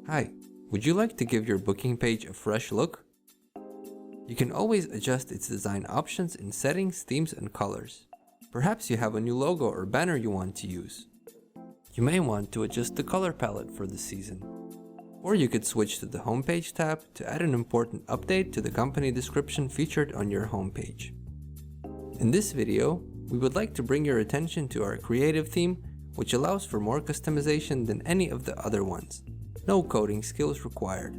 Hi, would you like to give your booking page a fresh look? You can always adjust its design options in settings, themes, and colors. Perhaps you have a new logo or banner you want to use. You may want to adjust the color palette for the season. Or you could switch to the Homepage tab to add an important update to the company description featured on your homepage. In this video, we would like to bring your attention to our creative theme, which allows for more customization than any of the other ones. No coding skills required.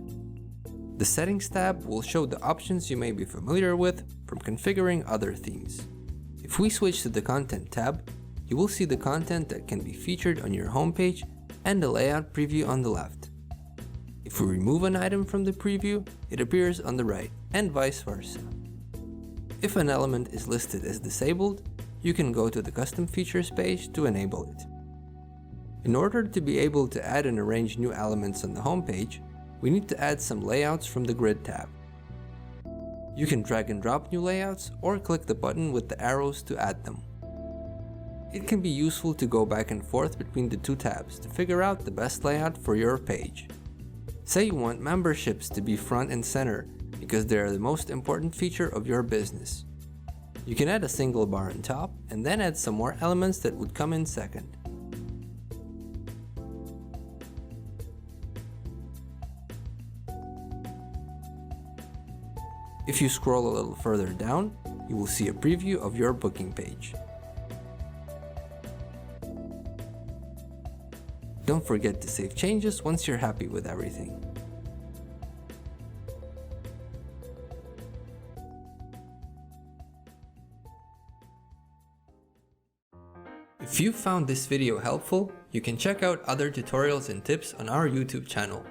The Settings tab will show the options you may be familiar with from configuring other themes. If we switch to the Content tab, you will see the content that can be featured on your homepage and a layout preview on the left. If we remove an item from the preview, it appears on the right, and vice versa. If an element is listed as disabled, you can go to the Custom Features page to enable it. In order to be able to add and arrange new elements on the homepage, we need to add some layouts from the Grid tab. You can drag and drop new layouts or click the button with the arrows to add them. It can be useful to go back and forth between the two tabs to figure out the best layout for your page. Say you want memberships to be front and center because they are the most important feature of your business. You can add a single bar on top and then add some more elements that would come in second. If you scroll a little further down, you will see a preview of your booking page. Don't forget to save changes once you're happy with everything. If you found this video helpful, you can check out other tutorials and tips on our YouTube channel.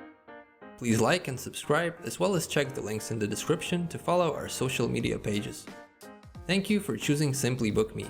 Please like and subscribe, as well as check the links in the description to follow our social media pages. Thank you for choosing Simply Book Me.